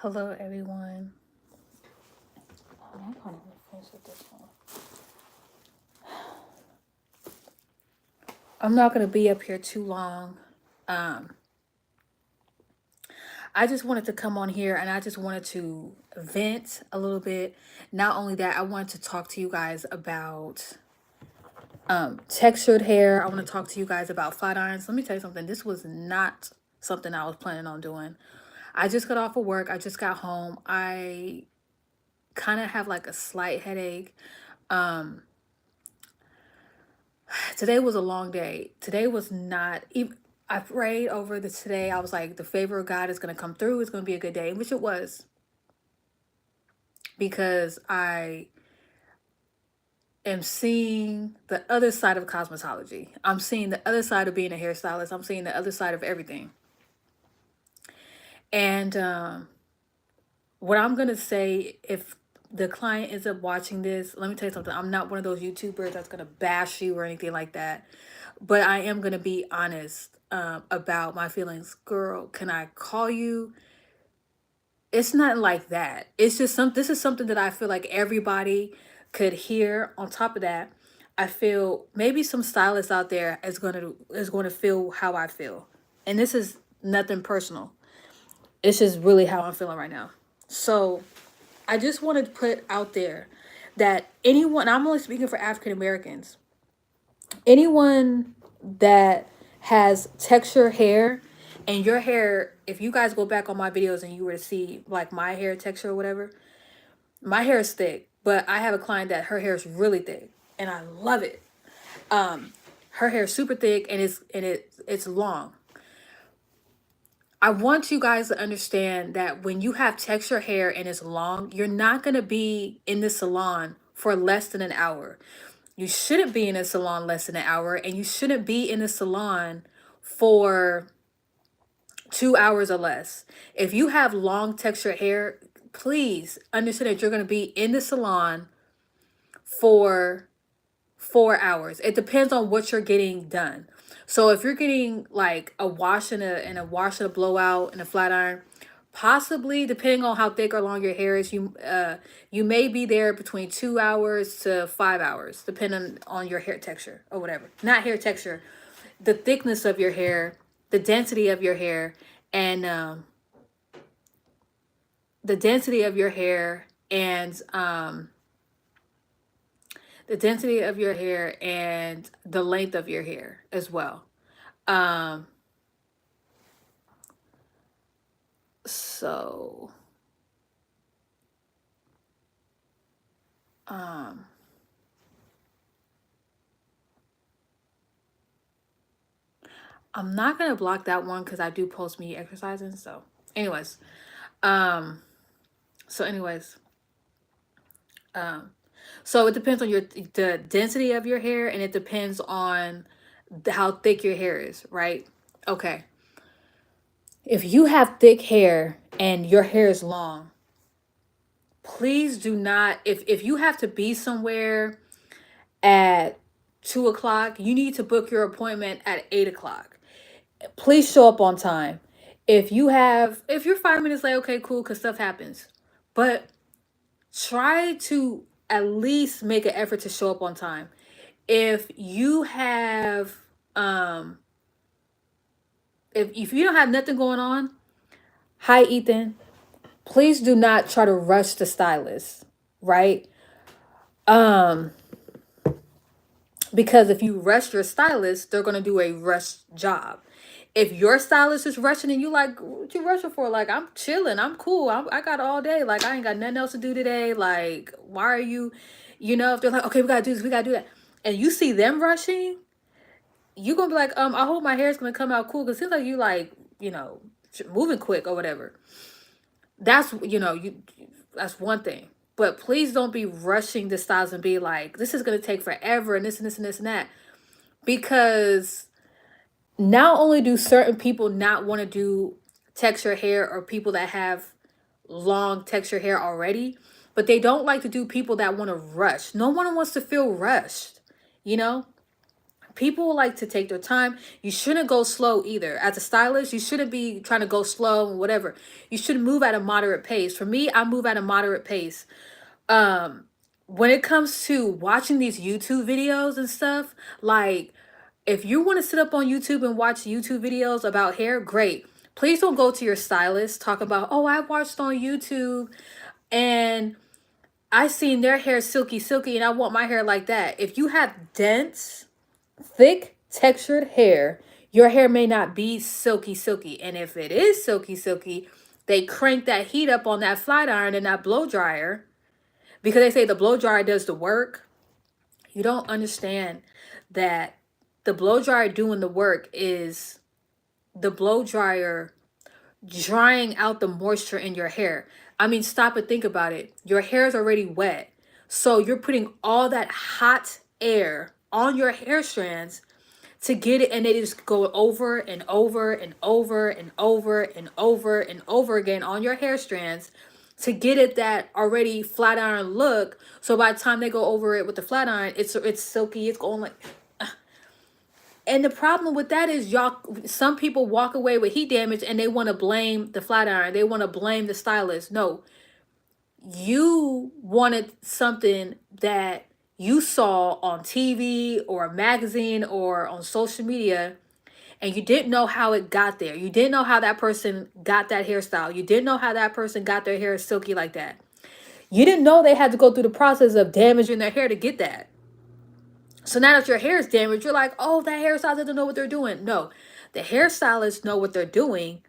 Hello, everyone. I'm kind of finish with this one. I'm not going to be up here too long. Um, I just wanted to come on here and I just wanted to vent a little bit. Not only that, I wanted to talk to you guys about textured hair. I want to talk to you guys about flat irons. Let me tell you something. This was not something I was planning on doing. I just got off of work. I just got home. I kind of have like a slight headache. Um, Today was a long day. Today was not even. I prayed over the today. I was like, the favor of God is going to come through. It's going to be a good day, which it was, because I am seeing the other side of cosmetology. I'm seeing the other side of being a hairstylist. I'm seeing the other side of everything. And what I'm going to say, if the client ends up watching this, let me tell you something. I'm not one of those YouTubers that's going to bash you or anything like that. But I am going to be honest about my feelings. Girl, can I call you? It's not like that. It's just this is something that I feel like everybody could hear. On top of that, I feel maybe some stylists out there is going to feel how I feel. And this is nothing personal. It's just really how I'm feeling right now. So I just want to put out there that anyone, I'm only speaking for African Americans, anyone that has texture hair, and your hair, if you guys go back on my videos and you were to see like my hair texture or whatever, my hair is thick, but I have a client that her hair is really thick and I love it. Her hair is super thick and it's long. I want you guys to understand that when you have texture hair and it's long, you're not going to be in the salon for less than an hour. You shouldn't be in a salon less than an hour, and you shouldn't be in a salon for 2 hours or less. If you have long texture hair, please understand that you're going to be in the salon for 4 hours. It depends on what you're getting done. So if you're getting like a wash and a wash and a blowout and a flat iron, possibly depending on how thick or long your hair is, you may be there between 2 hours to 5 hours, depending on your hair texture or whatever. Not hair texture, the thickness of your hair, the density of your hair, and the density of your hair and the density of your hair and the length of your hair as well. Um, so, um, I'm not gonna block that one because I do post me exercising. So, anyways, um, so anyways, um, so it depends on the density of your hair, and it depends on how thick your hair is, right? Okay. If you have thick hair and your hair is long, please do not. If you have to be somewhere at 2 o'clock, you need to book your appointment at 8 o'clock. Please show up on time. If you're 5 minutes late, okay, cool, because stuff happens. But try to at least make an effort to show up on time. If you have if you don't have nothing going on, hi Ethan, please do not try to rush the stylist, right? Um because if you rush your stylist, they're gonna do a rush job. If your stylist is rushing and you like, what you rushing for? Like, I'm chilling, I'm cool, I got all day. Like, I ain't got nothing else to do today. Like, why are you, if they're like, okay, we gotta do this, we gotta do that, and you see them rushing, you gonna be like, I hope my hair is gonna come out cool, because it seems like you like, moving quick or whatever. That's that's one thing. But please don't be rushing the styles and be like, this is gonna take forever and this and this and this and that. Because not only do certain people not want to do texture hair, or people that have long texture hair already, but they don't like to do people that want to rush. No one wants to feel rushed, you know? People like to take their time. You shouldn't go slow either. As a stylist, you shouldn't be trying to go slow and whatever. You should move at a moderate pace. For me, I move at a moderate pace. Um, when it comes to watching these YouTube videos and stuff, like if you want to sit up on YouTube and watch YouTube videos about hair, great. Please don't go to your stylist, talk about, oh, I watched on YouTube and I seen their hair silky, silky, and I want my hair like that. If you have dense, thick, textured hair, your hair may not be silky, silky. And if it is silky, silky, they crank that heat up on that flat iron and that blow dryer because they say the blow dryer does the work. You don't understand that the blow dryer doing the work is the blow dryer drying out the moisture in your hair. I mean, stop and think about it. Your hair is already wet. So you're putting all that hot air on your hair strands to get it, and they just go over and over and over and over and over and over again on your hair strands to get it that already flat iron look. So by the time they go over it with the flat iron, it's silky, it's going like. And the problem with that is some people walk away with heat damage and they want to blame the flat iron. They want to blame the stylist. No, you wanted something that you saw on TV or a magazine or on social media, and you didn't know how it got there. You didn't know how that person got that hairstyle. You didn't know how that person got their hair silky like that. You didn't know they had to go through the process of damaging their hair to get that. So now that your hair is damaged, you're like, oh, that hairstylist doesn't know what they're doing. No, the hairstylists know what they're doing.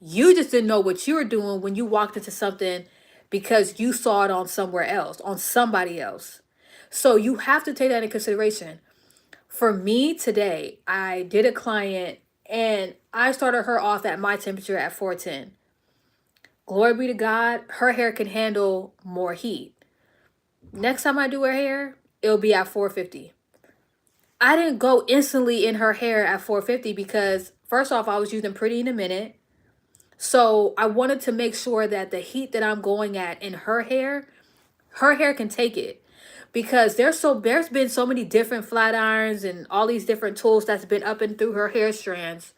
You just didn't know what you were doing when you walked into something because you saw it on somewhere else, on somebody else. So you have to take that into consideration. For me today, I did a client and I started her off at my temperature at 410. Glory be to God, her hair can handle more heat. Next time I do her hair, it'll be at 450. I didn't go instantly in her hair at 450 because first off, I was using Pretty in a Minute. So I wanted to make sure that the heat that I'm going at in her hair can take it. Because there's been so many different flat irons and all these different tools that's been up and through her hair strands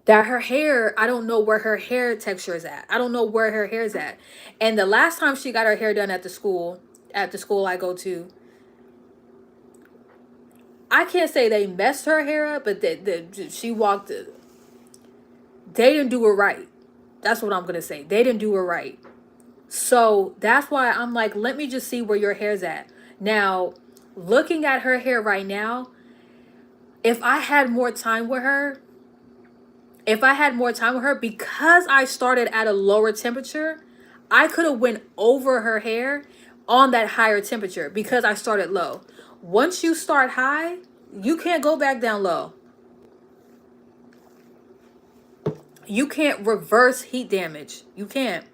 that her hair, I don't know where her hair texture is at. I don't know where her hair is at. And the last time she got her hair done at the school I go to, I can't say they messed her hair up, but she walked. They didn't do her right. That's what I'm gonna say. They didn't do her right. So that's why I'm like, let me just see where your hair's at. Now, looking at her hair right now, if I had more time with her, because I started at a lower temperature, I could have went over her hair on that higher temperature because I started low. Once you start high, you can't go back down low. You can't reverse heat damage. You can't.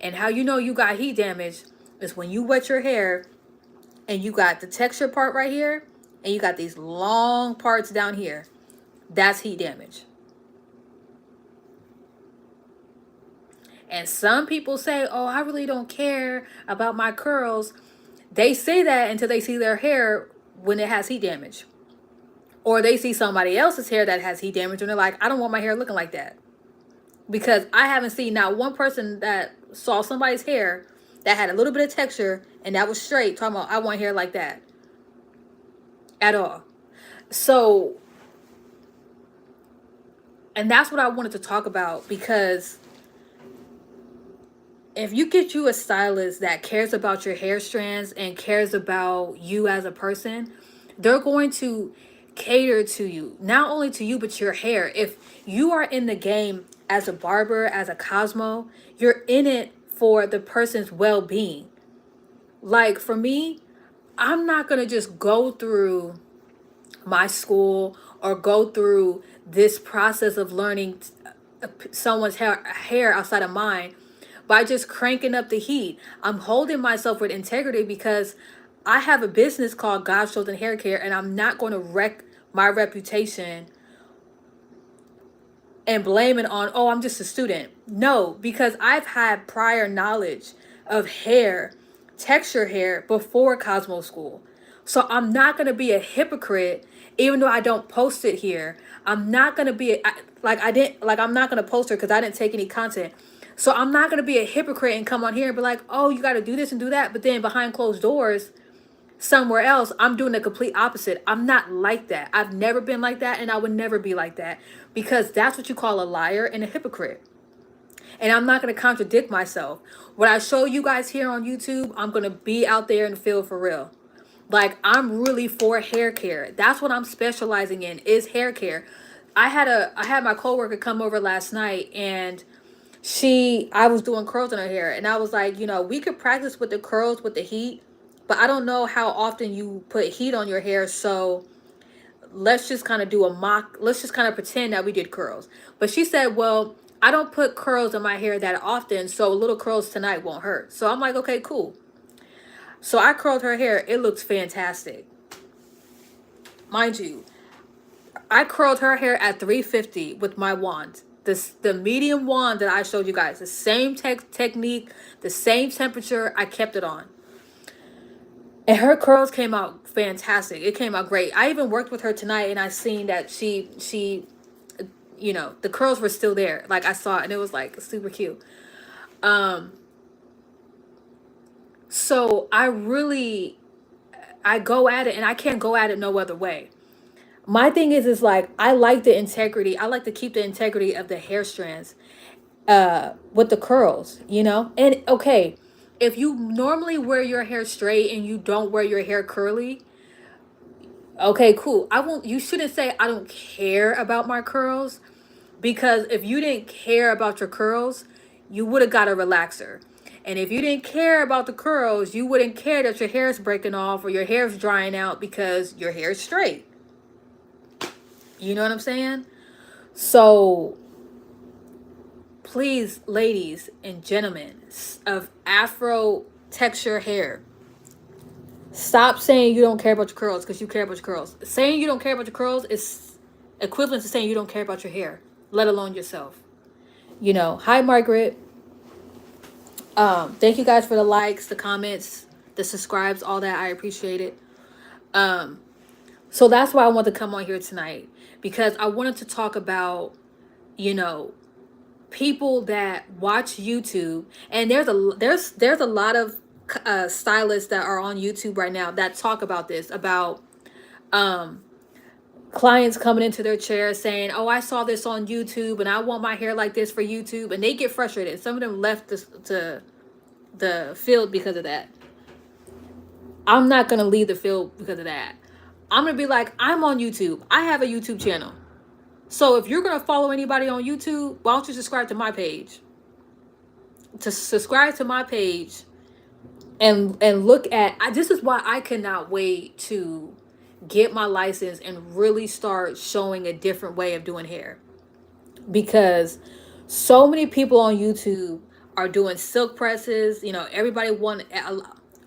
And how you know you got heat damage is when you wet your hair and you got the texture part right here and you got these long parts down here. That's heat damage. And some people say, oh, I really don't care about my curls. They say that until they see their hair when it has heat damage. Or they see somebody else's hair that has heat damage and they're like, I don't want my hair looking like that. Because I haven't seen not one person that saw somebody's hair that had a little bit of texture and that was straight talking about, I want hair like that. At all. So, and that's what I wanted to talk about, because if you get you a stylist that cares about your hair strands and cares about you as a person, they're going to cater to you, not only to you, but your hair. If you are in the game as a barber, as a Cosmo, you're in it for the person's well-being. Like for me, I'm not going to just go through my school or go through this process of learning someone's hair outside of mine by just cranking up the heat. I'm holding myself with integrity because I have a business called God's Chosen Hair Care, and I'm not going to wreck my reputation and blame it on, oh, I'm just a student. No, because I've had prior knowledge of hair, texture hair, before Cosmo School. So I'm not going to be a hypocrite, even though I don't post it here. I'm not going to be, I'm not going to post her because I didn't take any content. So I'm not going to be a hypocrite and come on here and be like, oh, you got to do this and do that. But then behind closed doors, somewhere else, I'm doing the complete opposite. I'm not like that. I've never been like that, and I would never be like that, because that's what you call a liar and a hypocrite. And I'm not going to contradict myself. What I show you guys here on YouTube, I'm going to be out there in the field for real. Like, I'm really for hair care. That's what I'm specializing in, is hair care. I had my coworker come over last night, and I was doing curls in her hair, and I was like, we could practice with the curls with the heat, but I don't know how often you put heat on your hair, so let's just kind of do a mock, let's just kind of pretend that we did curls. But she said, well, I don't put curls in my hair that often, so little curls tonight won't hurt. So I'm like, okay, cool. So I curled her hair. It looks fantastic. Mind you, I curled her hair at 350 with my wand. The medium wand that I showed you guys. The same technique, the same temperature. I kept it on. And her curls came out fantastic. It came out great. I even worked with her tonight, and I seen that she the curls were still there. Like, I saw it, and it was like super cute. So I go at it, and I can't go at it no other way. My thing is like, I like the integrity. I like to keep the integrity of the hair strands with the curls, And okay, if you normally wear your hair straight and you don't wear your hair curly, okay, cool. You shouldn't say I don't care about my curls, because if you didn't care about your curls, you would have got a relaxer. And if you didn't care about the curls, you wouldn't care that your hair is breaking off or your hair is drying out because your hair is straight. You know what I'm saying? So please, ladies and gentlemen of Afro texture hair, stop saying you don't care about your curls, because you care about your curls. Saying you don't care about your curls is equivalent to saying you don't care about your hair, let alone yourself. Hi, Margaret. Thank you guys for the likes, the comments, the subscribes, all that. I appreciate it. So that's why I want to come on here tonight, because I wanted to talk about, people that watch YouTube, and there's a lot of stylists that are on YouTube right now that talk about this, about clients coming into their chair saying, oh, I saw this on YouTube and I want my hair like this for YouTube, and they get frustrated. Some of them left the field because of that. I'm not going to leave the field because of that. I'm going to be like, I'm on YouTube. I have a YouTube channel. So if you're going to follow anybody on YouTube, why don't you subscribe to my page? To subscribe to my page and look at, this is why I cannot wait to get my license and really start showing a different way of doing hair. Because so many people on YouTube are doing silk presses. Everybody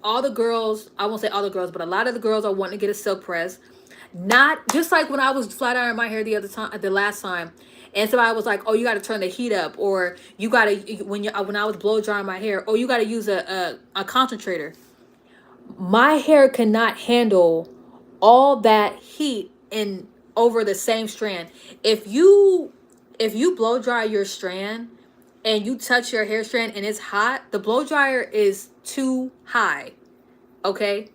all the girls, I won't say all the girls, but a lot of the girls are wanting to get a silk press. Not just like when I was flat ironing my hair the last time, and somebody was like, "Oh, you got to turn the heat up," or "You got to when I was blow drying my hair, oh, you got to use a concentrator." My hair cannot handle all that heat in over the same strand. If you blow dry your strand and you touch your hair strand and it's hot, the blow dryer is too high. Okay?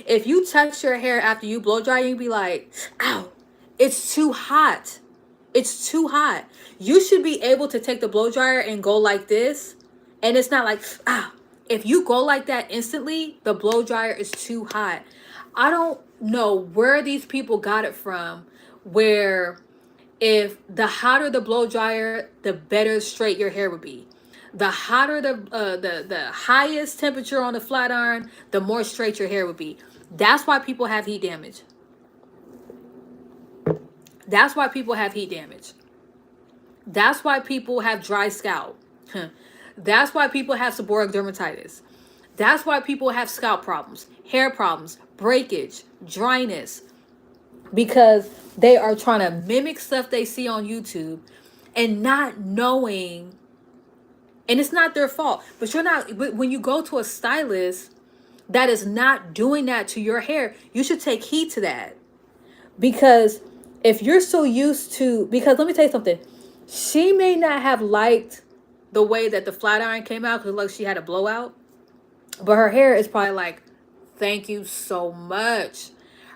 If you touch your hair after you blow dry, you be like, ow, it's too hot. It's too hot. You should be able to take the blow dryer and go like this. And it's not like, ah. If you go like that instantly, the blow dryer is too hot. I don't know where these people got it from, where if the hotter the blow dryer, the better straight your hair would be. The hotter the highest temperature on the flat iron, the more straight your hair would be. That's why people have heat damage. That's why people have heat damage. That's why people have dry scalp. That's why people have seborrheic dermatitis. That's why people have scalp problems, hair problems, breakage, dryness, because they are trying to mimic stuff they see on YouTube and not knowing. And it's not their fault, but when you go to a stylist, that is not doing that to your hair, you should take heed to that. Because if you're so used to, because let me tell you something, she may not have liked the way that the flat iron came out because like she had a blowout, but her hair is probably like, thank you so much.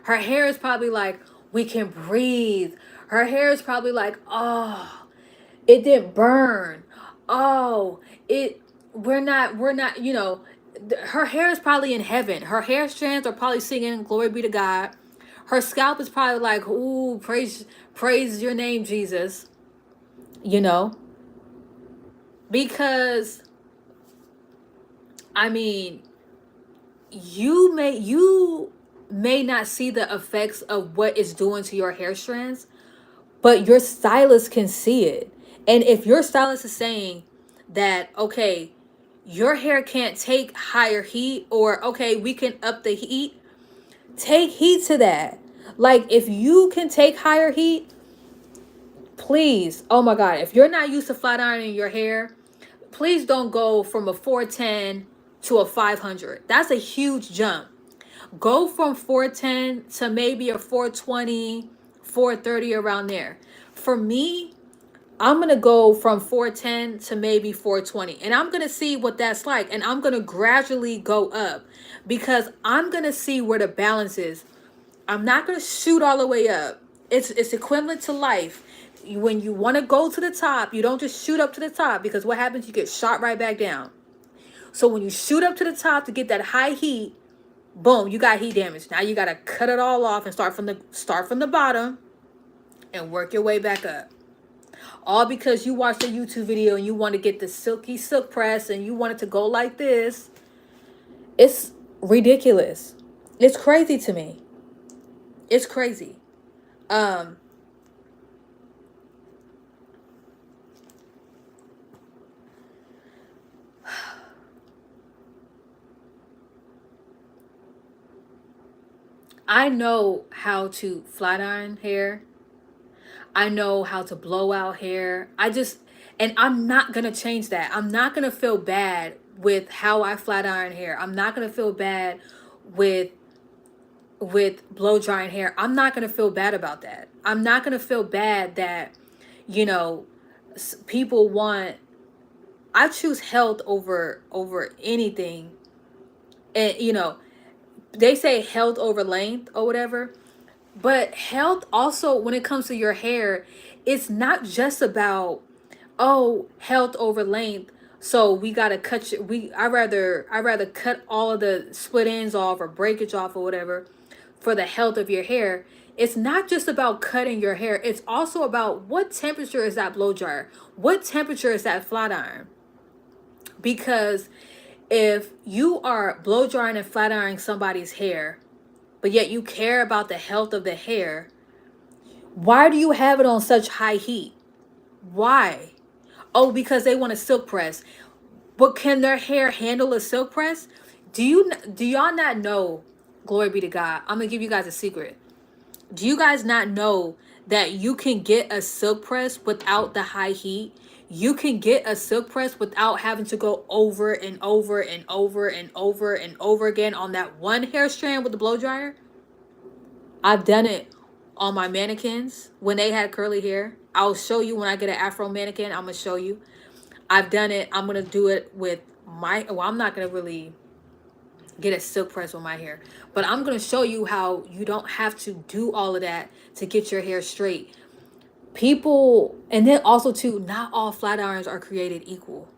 Her hair is probably like, we can breathe. Her hair is probably like, oh, it didn't burn. Oh, it, we're not, her hair is probably in heaven. Her hair strands are probably singing glory be to God. Her scalp is probably like, ooh, praise your name, Jesus. You know? Because I mean, you may not see the effects of what it's doing to your hair strands, but your stylist can see it. And if your stylist is saying that, okay, your hair can't take higher heat, or okay, we can up the heat, take heed to that. Like, if you can take higher heat, please, oh my God, if you're not used to flat ironing your hair, please don't go from a 410 to a 500. That's a huge jump. Go from 410 to maybe a 420, 430, around there. For me, I'm going to go from 410 to maybe 420. And I'm going to see what that's like. And I'm going to gradually go up because I'm going to see where the balance is. I'm not going to shoot all the way up. It's equivalent to life. When you want to go to the top, you don't just shoot up to the top, because what happens? You get shot right back down. So when you shoot up to the top to get that high heat, boom, you got heat damage. Now you got to cut it all off and start from the bottom and work your way back up. All because you watched a YouTube video and you want to get the silky silk press and you want it to go like this. It's ridiculous. It's crazy to me. It's crazy. Um I know how to flat iron hair. I know how to blow out hair. And I'm not going to change that. I'm not going to feel bad with how I flat iron hair. I'm not going to feel bad with blow drying hair. I'm not going to feel bad about that. I'm not going to feel bad that, you know, people want, I choose health over anything. And they say health over length or whatever. But health also, when it comes to your hair, it's not just about, oh, health over length. So we gotta cut you. I rather cut all of the split ends off or breakage off or whatever for the health of your hair. It's not just about cutting your hair. It's also about what temperature is that blow dryer. What temperature is that flat iron? Because if you are blow drying and flat ironing somebody's hair, but yet you care about the health of the hair, why do you have it on such high heat? Why? Oh, because they want a silk press. But can their hair handle a silk press? Do y'all not know? Glory be to God. I'm gonna give you guys a secret. Do you guys not know that you can get a silk press without the high heat? You can get a silk press without having to go over and over and over and over and over again on that one hair strand with the blow dryer. I've done it on my mannequins when they had curly hair. I'll show you when I get an afro mannequin. I'm gonna show you. I've done it. I'm gonna do it with my. Well, I'm not gonna really get a silk press with my hair, but I'm gonna show you how you don't have to do all of that to get your hair straight. People, and then also too, not all flat irons are created equal.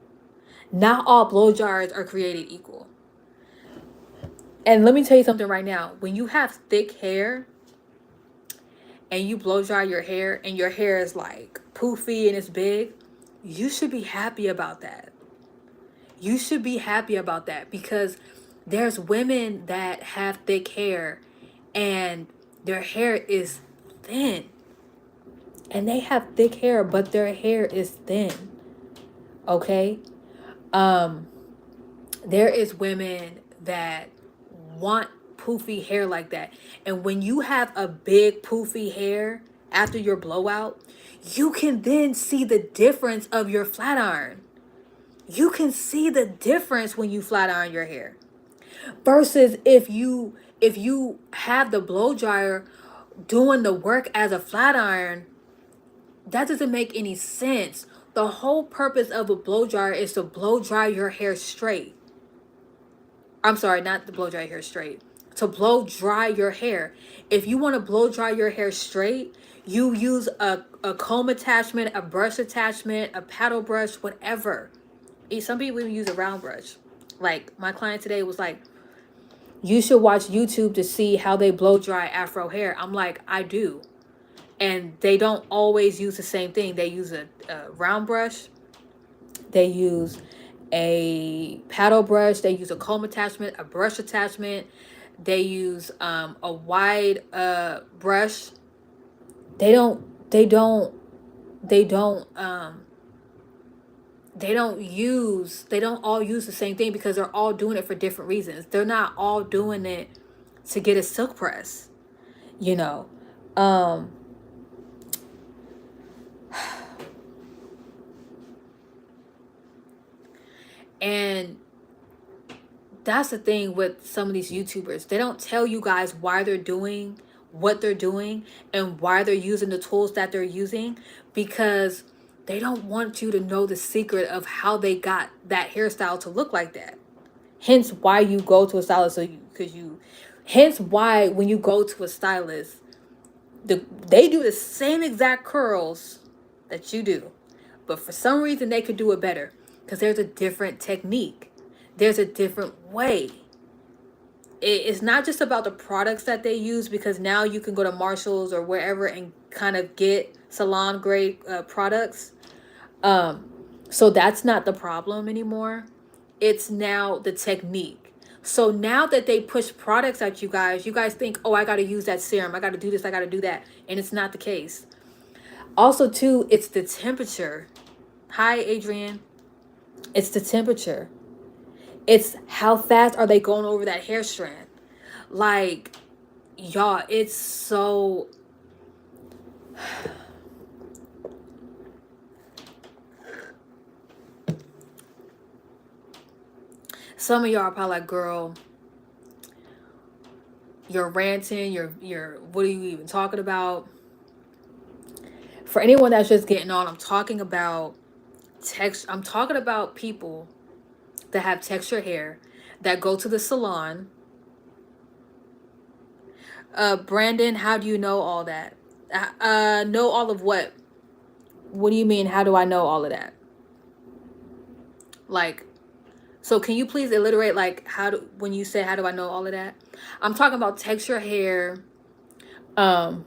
Not all blow dryers are created equal. And let me tell you something right now. When you have thick hair and you blow dry your hair and your hair is like poofy and it's big, you should be happy about that. You should be happy about that, because there's women that have thick hair and their hair is thin. And they have thick hair, but their hair is thin. Okay? There is women that want poofy hair like that. And when you have a big poofy hair after your blowout, you can then see the difference of your flat iron. You can see the difference when you flat iron your hair. Versus if you have the blow dryer doing the work as a flat iron, that doesn't make any sense. The whole purpose of a blow dryer is to blow dry your hair straight. I'm sorry, not to blow dry your hair straight. To blow dry your hair. If you want to blow dry your hair straight, you use a comb attachment, a brush attachment, a paddle brush, whatever. Some people even use a round brush. Like my client today was like, you should watch YouTube to see how they blow dry afro hair. I'm like, I do. And they don't always use the same thing. They use a round brush. They use a paddle brush. They use a comb attachment, a brush attachment. They use a wide brush. They don't. They don't. They don't. They don't use. They don't all use the same thing because they're all doing it for different reasons. They're not all doing it to get a silk press. You know. And that's the thing with some of these YouTubers. They don't tell you guys why they're doing what they're doing and why they're using the tools that they're using, because they don't want you to know the secret of how they got that hairstyle to look like that. Hence why you go to a stylist, hence why when you go to a stylist, they do the same exact curls that you do, but for some reason they could do it better because there's a different technique. There's a different way. It's not just about the products that they use, because now you can go to Marshall's or wherever and kind of get salon grade products. So that's not the problem anymore. It's now the technique. So now that they push products at you guys think, oh, I got to use that serum. I got to do this. I got to do that. And it's not the case. Also, too, it's the temperature. Hi, Adrian. It's the temperature. It's how fast are they going over that hair strand. Like, y'all, it's so... Some of y'all are probably like, girl, you're ranting, you're what are you even talking about? For anyone that's just getting on, I'm talking about I'm talking about people that have texture hair, that go to the salon. Brandon, how do you know all that? Know all of what? What do you mean, how do I know all of that? Like, so can you please alliterate, like, when you say how do I know all of that? I'm talking about texture hair. Oh,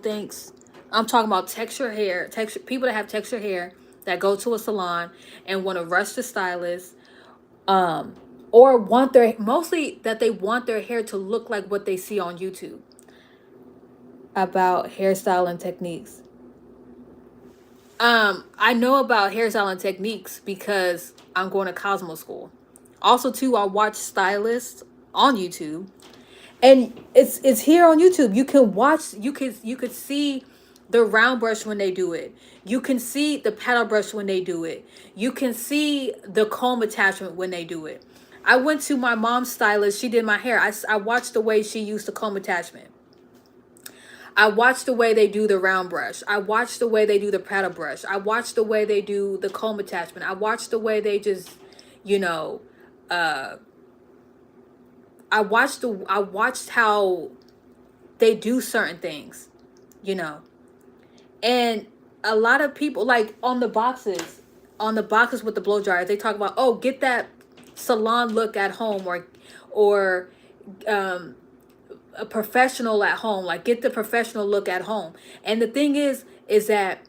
thanks. I'm talking about texture hair, people that have texture hair that go to a salon and want to rush the stylist, or mostly that they want their hair to look like what they see on YouTube about hairstyle and techniques. I know about hairstyle and techniques because I'm going to Cosmo school. Also, too, I watch stylists on YouTube, and it's here on YouTube. You can watch. You could see the round brush when they do it. You can see the paddle brush when they do it. You can see the comb attachment when they do it. I went to my mom's stylist. She did my hair. I watched the way she used the comb attachment. I watch the way they do the round brush. I watch the way they do the paddle brush. I watch the way they do the comb attachment. I watch the way they just, you know, I watched how they do certain things, you know. And a lot of people, like on the boxes with the blow dryers, they talk about, oh, get that salon look at home, or a professional at home, like get the professional look at home. And the thing is that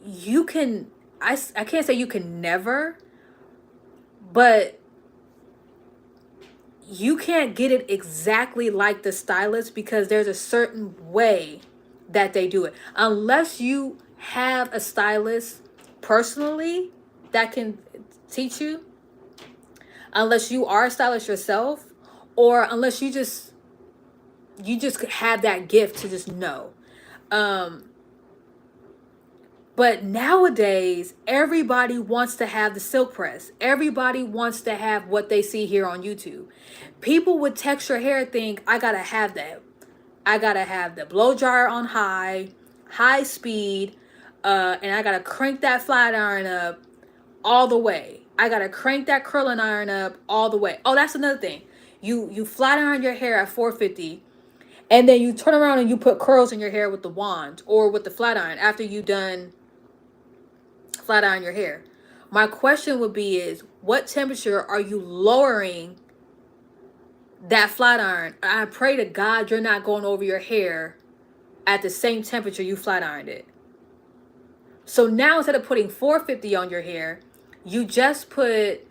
you can, I can't say you can never, but you can't get it exactly like the stylist, because there's a certain way that they do it. Unless you have a stylist personally that can teach you, unless you are a stylist yourself, or unless you just have that gift to just know. But nowadays, everybody wants to have the silk press. Everybody wants to have what they see here on YouTube. People with texture hair think, I gotta have that. I gotta have the blow dryer on high speed, and I gotta crank that flat iron up all the way. I gotta crank that curling iron up all the way. Oh, that's another thing. You flat iron your hair at 450, and then you turn around and you put curls in your hair with the wand or with the flat iron after you done flat iron your hair. My question would be is, what temperature are you lowering that flat iron? I pray to God you're not going over your hair at the same temperature you flat ironed it. So now instead of putting 450 on your hair, you just put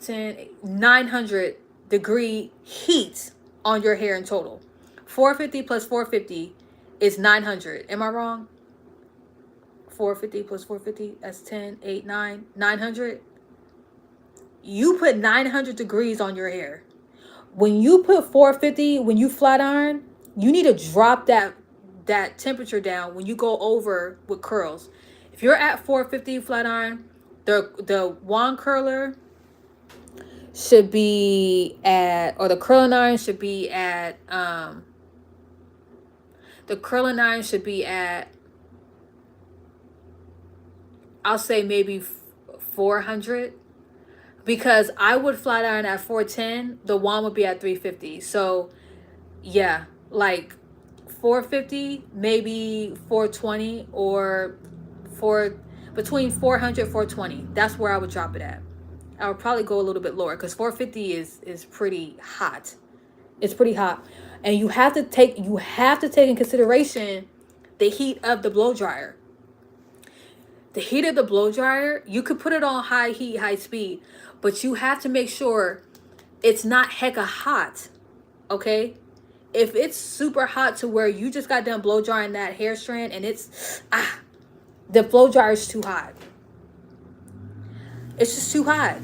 900 degree heat on your hair in total. 450 plus 450 is 900. Am I wrong? 450 plus 450, that's 10, 8, 9, 900. You put 900 degrees on your hair. When you put 450, when you flat iron, you need to drop that temperature down when you go over with curls. If you're at 450 flat iron, the wand curler should be at, or the curling iron should be at, the curling iron should be at, I'll say maybe 400, because I would flat iron at 410, the wand would be at 350. So yeah, like 450, maybe 420, or between 400 420. That's where I would drop it at. I would probably go a little bit lower because 450 is pretty hot. It's pretty hot. And you have to take in consideration the heat of the blow dryer. The heat of the blow dryer, you could put it on high heat, high speed, but you have to make sure it's not hecka hot. Okay? If it's super hot to where you just got done blow drying that hair strand and it's the blow dryer is too hot. It's just too hot.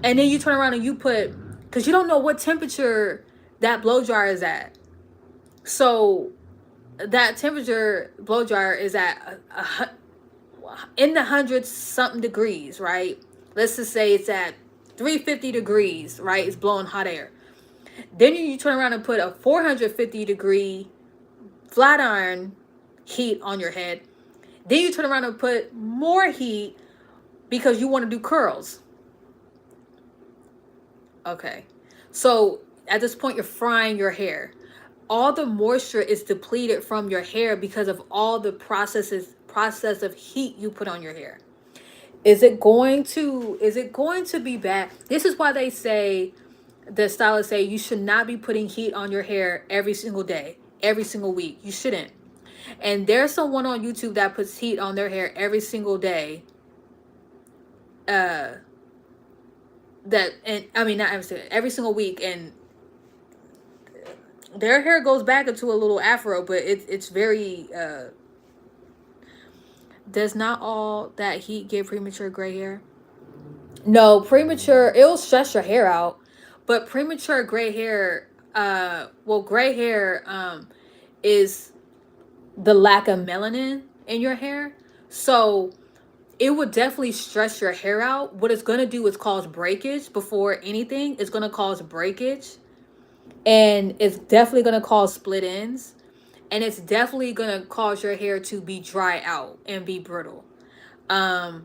And then you turn around and you put, because you don't know what temperature that blow dryer is at. So that temperature blow dryer is at in the hundreds something degrees, right? Let's just say it's at 350 degrees, right? It's blowing hot air. Then you turn around and put a 450 degree flat iron heat on your head. Then you turn around and put more heat because you want to do curls. Okay. So at this point, you're frying your hair. All the moisture is depleted from your hair because of all the process of heat you put on your hair. Is it going to be bad? This is why they say, the stylists say, you should not be putting heat on your hair every single day, every single week. You shouldn't. And there's someone on YouTube that puts heat on their hair every single day. Not every single week, and their hair goes back into a little afro, but it's very does not all that heat give premature gray hair? No, premature, it'll stress your hair out, but premature gray hair, gray hair is the lack of melanin in your hair. So it would definitely stress your hair out. What it's going to do is cause breakage. Before anything, it's going to cause breakage, and it's definitely going to cause split ends, and it's definitely going to cause your hair to be dry out and be brittle. I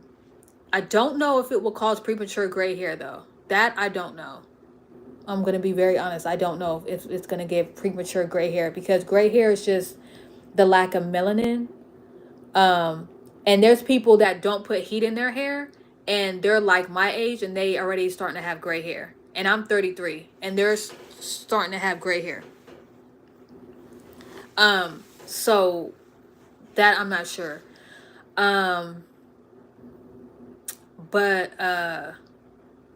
don't know if it will cause premature gray hair though. That I don't know. I'm going to be very honest. I don't know if it's going to give premature gray hair, because gray hair is just the lack of melanin. And there's people that don't put heat in their hair, and they're like my age, and they already starting to have gray hair. And I'm 33, and they're starting to have gray hair. So that I'm not sure.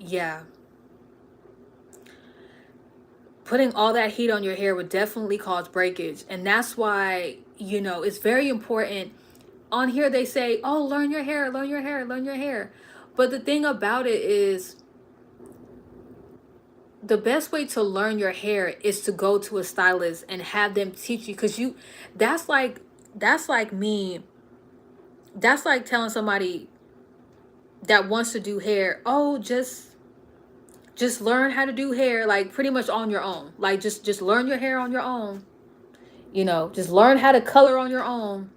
Yeah. Putting all that heat on your hair would definitely cause breakage. And that's why, it's very important. On here they say, oh, learn your hair, learn your hair, learn your hair. But the thing about it is, the best way to learn your hair is to go to a stylist and have them teach you. Because that's like that's like me. That's like telling somebody that wants to do hair, oh, just learn how to do hair, like pretty much on your own. Like just learn your hair on your own. Just learn how to color on your own.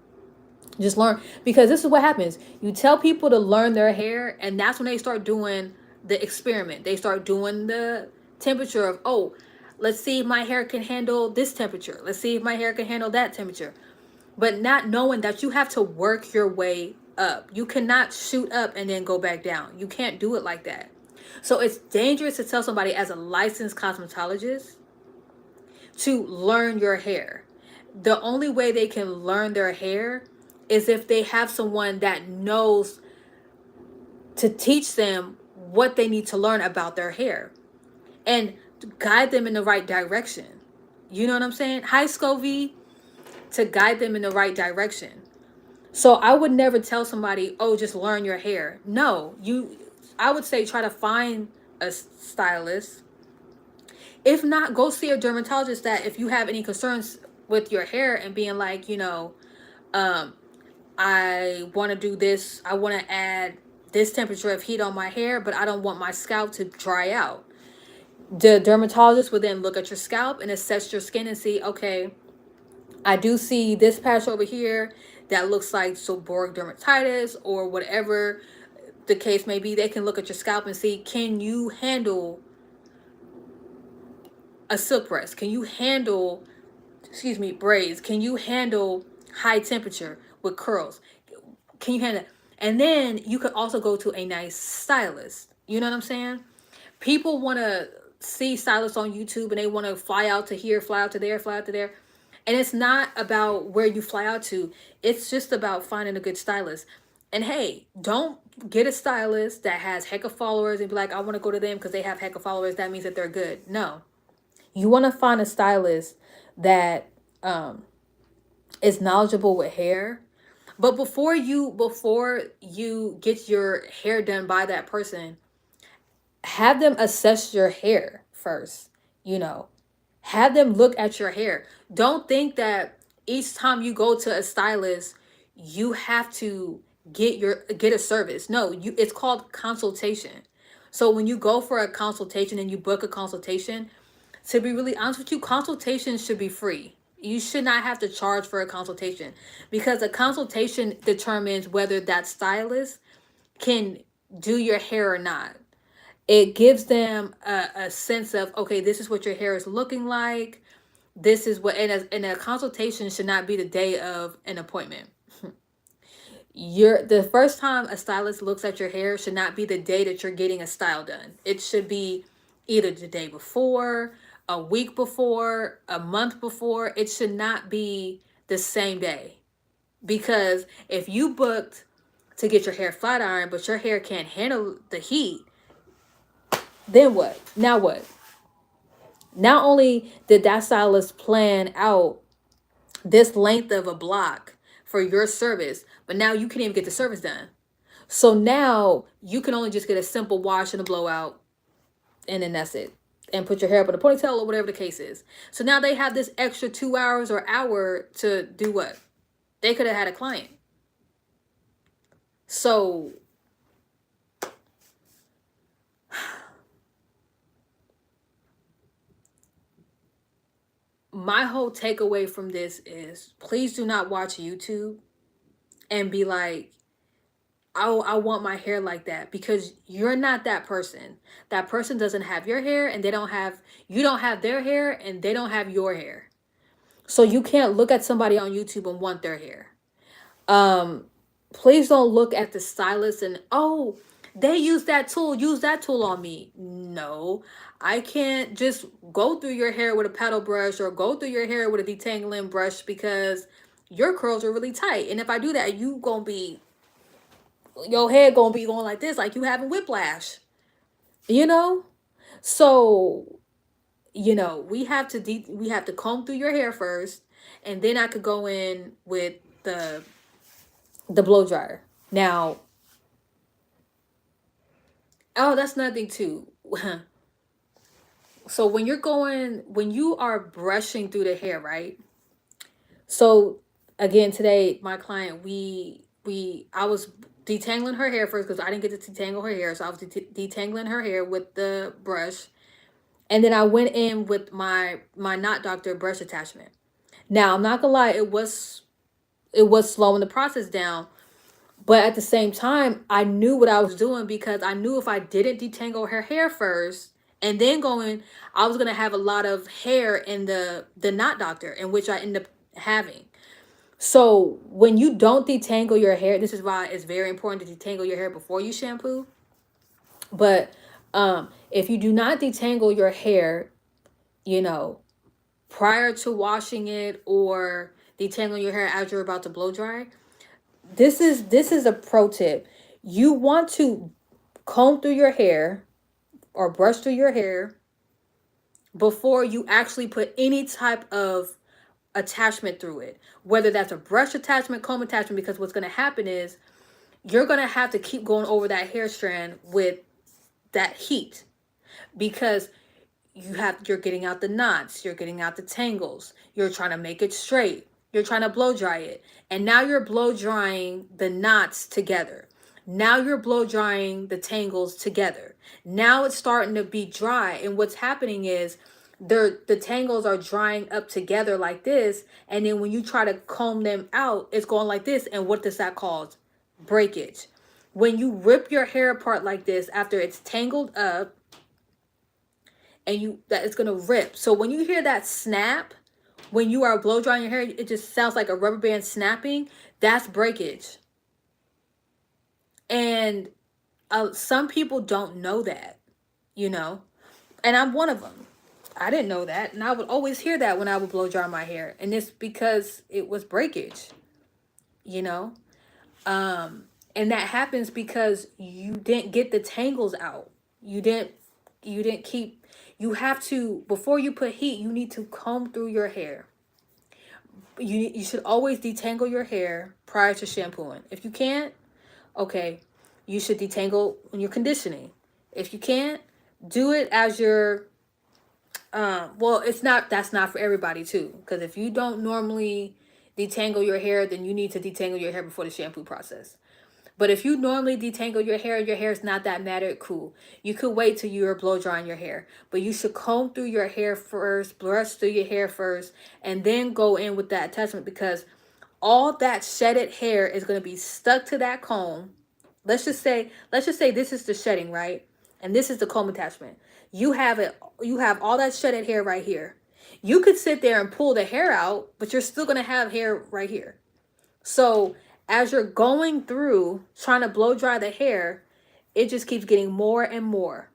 Just learn, because this is what happens. You tell people to learn their hair, and that's when they start doing the experiment. They start doing the temperature of, oh, let's see if my hair can handle this temperature. Let's see if my hair can handle that temperature. But not knowing that you have to work your way up. You cannot shoot up and then go back down. You can't do it like that. So it's dangerous to tell somebody as a licensed cosmetologist to learn your hair. The only way they can learn their hair is if they have someone that knows to teach them what they need to learn about their hair and guide them in the right direction. You know what I'm saying? Hi, Scovie, to guide them in the right direction. So I would never tell somebody, oh, just learn your hair. No, I would say try to find a stylist. If not, go see a dermatologist that if you have any concerns with your hair and being like, um, I want to do this. I want to add this temperature of heat on my hair, but I don't want my scalp to dry out. The dermatologist will then look at your scalp and assess your skin and see, okay, I do see this patch over here that looks like seborrheic dermatitis or whatever the case may be. They can look at your scalp and see, can you handle a silk press? Can you handle, braids? Can you handle high temperature with curls? Can you handle it? And then you could also go to a nice stylist. You know what I'm saying? People want to see stylists on YouTube and they want to fly out to here, fly out to there, fly out to there. And it's not about where you fly out to. It's just about finding a good stylist. And hey, don't get a stylist that has heck of followers and be like, I want to go to them because they have heck of followers. That means that they're good. No. You want to find a stylist that is knowledgeable with hair. But before you get your hair done by that person, have them assess your hair first. You know, have them look at your hair. Don't think that each time you go to a stylist, you have to get a service. No, it's called consultation. So when you go for a consultation and you book a consultation, to be really honest with you, consultations should be free. You should not have to charge for a consultation because a consultation determines whether that stylist can do your hair or not. It gives them a sense of, okay, this is what your hair is looking like. This is what, and a consultation should not be the day of an appointment. The first time a stylist looks at your hair should not be the day that you're getting a style done. It should be either the day before, a week before, a month before. It should not be the same day. Because if you booked to get your hair flat ironed, but your hair can't handle the heat, then what? Now what? Not only did that stylist plan out this length of a block for your service, but now you can't even get the service done. So now you can only just get a simple wash and a blowout, and then that's it. And put your hair up in a ponytail or whatever the case is. So now they have this extra 2 hours or hour to do what? They could have had a client. So my whole takeaway from this is please do not watch YouTube and be like, oh, I want my hair like that, because you're not that person. That person doesn't have your hair and you don't have their hair and they don't have your hair. So you can't look at somebody on YouTube and want their hair. Please don't look at the stylist and, oh, they use that tool on me. No, I can't just go through your hair with a paddle brush or go through your hair with a detangling brush because your curls are really tight. And if I do that, your head gonna be going like this, like you having whiplash, you know? So, we have to comb through your hair first, and then I could go in with the blow dryer. Now, oh, that's another thing too. So when you are brushing through the hair, right? So again, today, my client, I was detangling her hair first because I didn't get to detangle her hair. So I was detangling her hair with the brush. And then I went in with my knot doctor brush attachment. Now, I'm not gonna lie, it was slowing the process down. But at the same time, I knew what I was doing because I knew if I didn't detangle her hair first and then going, I was gonna have a lot of hair in the knot doctor, in which I end up having. So when you don't detangle your hair, this is why it's very important to detangle your hair before you shampoo. But if you do not detangle your hair, you know, prior to washing it or detangling your hair as you're about to blow dry, this is a pro tip. You want to comb through your hair or brush through your hair before you actually put any type of attachment through it, whether that's a brush attachment, comb attachment, because what's going to happen is you're going to have to keep going over that hair strand with that heat, because you're getting out the knots, you're getting out the tangles, you're trying to make it straight, you're trying to blow dry it, and now you're blow drying the knots together. Now you're blow drying the tangles together. Now it's starting to be dry, and what's happening is the tangles are drying up together like this, and then when you try to comb them out, it's going like this. And what does that cause? Breakage. When you rip your hair apart like this after it's tangled up, and that it's gonna rip. So when you hear that snap, when you are blow drying your hair, it just sounds like a rubber band snapping. That's breakage. And some people don't know that, you know, and I'm one of them. I didn't know that, and I would always hear that when I would blow dry my hair, and it's because it was breakage, you know. And that happens because you didn't get the tangles out. You didn't keep. You have to, before you put heat, you need to comb through your hair. You should always detangle your hair prior to shampooing. If you can't, okay, you should detangle when you're conditioning. If you can't, do it as you're well, that's not for everybody too, because if you don't normally detangle your hair, then you need to detangle your hair before the shampoo process. But if you normally detangle your hair and your hair is not that matted, cool. You could wait till you're blow drying your hair. But you should comb through your hair first, brush through your hair first, and then go in with that attachment, because all that shedded hair is going to be stuck to that comb. Let's just say this is the shedding, right? And this is the comb attachment. You have all that shedded hair right here. You could sit there and pull the hair out, but you're still going to have hair right here. So as you're going through trying to blow dry the hair, it just keeps getting more and more.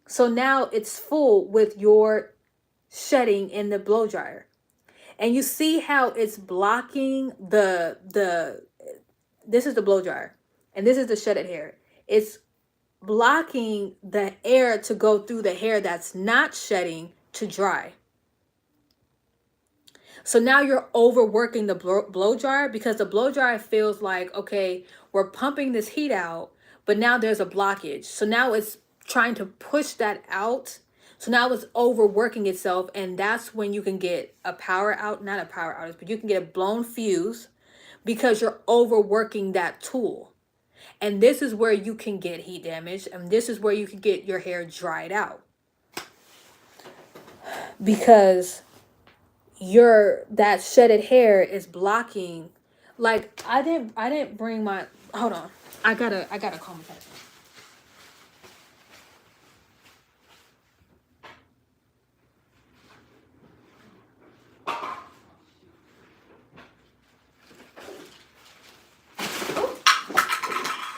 So now it's full with your shedding in the blow dryer. And you see how it's blocking this is the blow dryer and this is the shedded hair. It's blocking the air to go through the hair that's not shedding to dry. So now you're overworking the blow dryer, because the blow dryer feels like, okay, we're pumping this heat out, but now there's a blockage. So now it's trying to push that out. So now it's overworking itself, and that's when you can get a power out, not a power outage, but you can get a blown fuse because you're overworking that tool. And this is where you can get heat damage, and this is where you can get your hair dried out, because that shedded hair is blocking. Like I didn't bring my, hold on, I gotta comb that.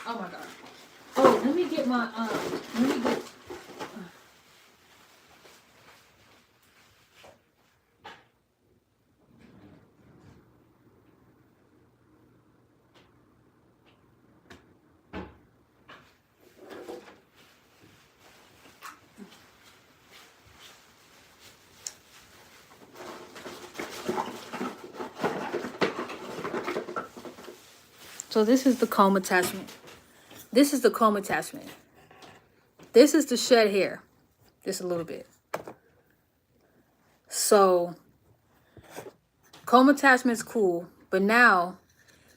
Oh my god. Oh, let me get my let me get. So this is the comb attachment. This is the comb attachment. This is the shed hair. Just a little bit. So comb attachment's cool, But now,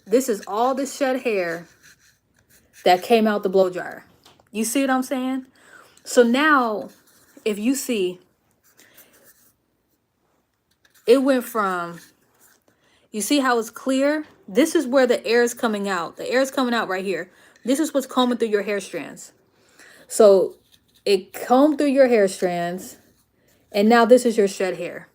this is all the shed hair that came out the blow dryer. You see what I'm saying? So now, if you see, it went from, you see how it's clear? This is where the air is coming out. The air is coming out right here. This is what's combing through your hair strands. So it combed through your hair strands, and now this is your shed hair.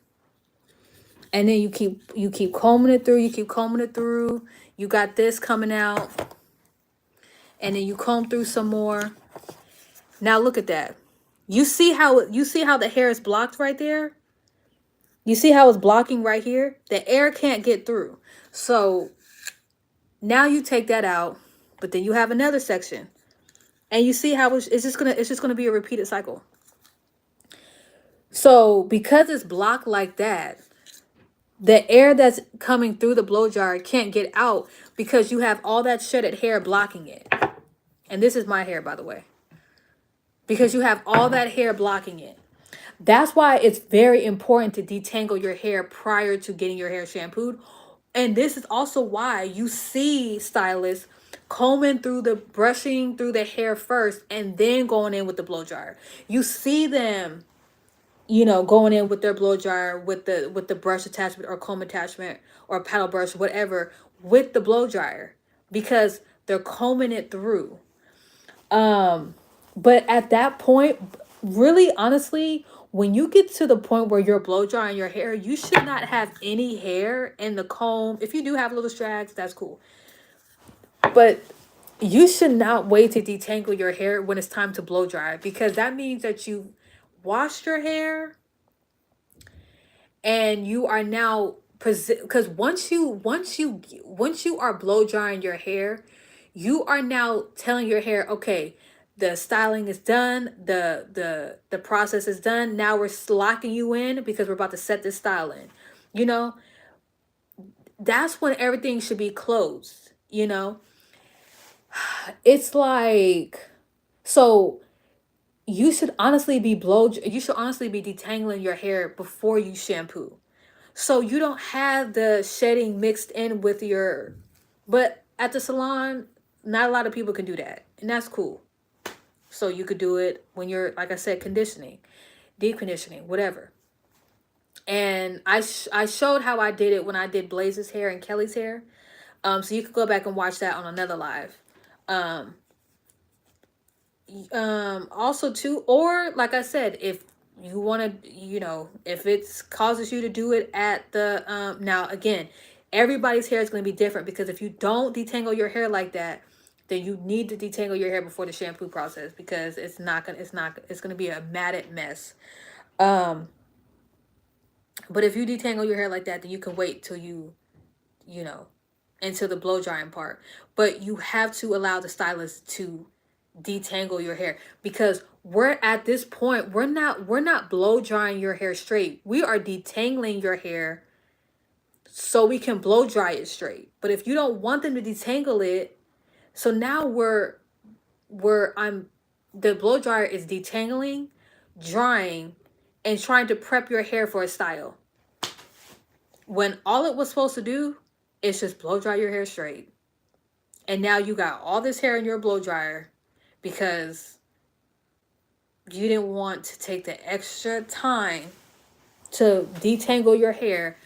And then you keep combing it through, you keep combing it through. You got this coming out, and then you comb through some more. Now look at that. You see how the hair is blocked right there? You see how it's blocking right here? The air can't get through. So now you take that out, but then you have another section. And you see how it's just gonna be a repeated cycle. So because it's blocked like that, the air that's coming through the blow dryer can't get out because you have all that shedded hair blocking it. And this is my hair, by the way. Because you have all that hair blocking it. That's why it's very important to detangle your hair prior to getting your hair shampooed. And this is also why you see stylists combing through brushing through the hair first and then going in with the blow dryer. You see them, going in with their blow dryer with the brush attachment or comb attachment or paddle brush, whatever, with the blow dryer because they're combing it through. But at that point, really, honestly, when you get to the point where you're blow drying your hair, you should not have any hair in the comb. If you do have little strags, that's cool. But you should not wait to detangle your hair when it's time to blow dry, because that means that you washed your hair and you are now, because once you are blow drying your hair, you are now telling your hair, okay, the styling is done, the process is done. Now we're locking you in because we're about to set this style in. That's when everything should be closed. It's like, so you should honestly be detangling your hair before you shampoo. So you don't have the shedding mixed in with your, but at the salon, not a lot of people can do that. And that's cool. So you could do it when you're, like I said, conditioning, deep conditioning, whatever. And I showed how I did it when I did Blaze's hair and Kelly's hair. So you could go back and watch that on another live. Also too, or like I said, if you want to, if it causes you to do it at the, now again, everybody's hair is going to be different, because if you don't detangle your hair like that, then you need to detangle your hair before the shampoo process, because it's going to be a matted mess. But if you detangle your hair like that, then you can wait till until the blow drying part. But you have to allow the stylist to detangle your hair, because we're at this point, we're not blow drying your hair straight. We are detangling your hair so we can blow dry it straight. But if you don't want them to detangle it, so now the blow dryer is detangling, drying, and trying to prep your hair for a style, when all it was supposed to do is just blow dry your hair straight. And now you got all this hair in your blow dryer because you didn't want to take the extra time to detangle your hair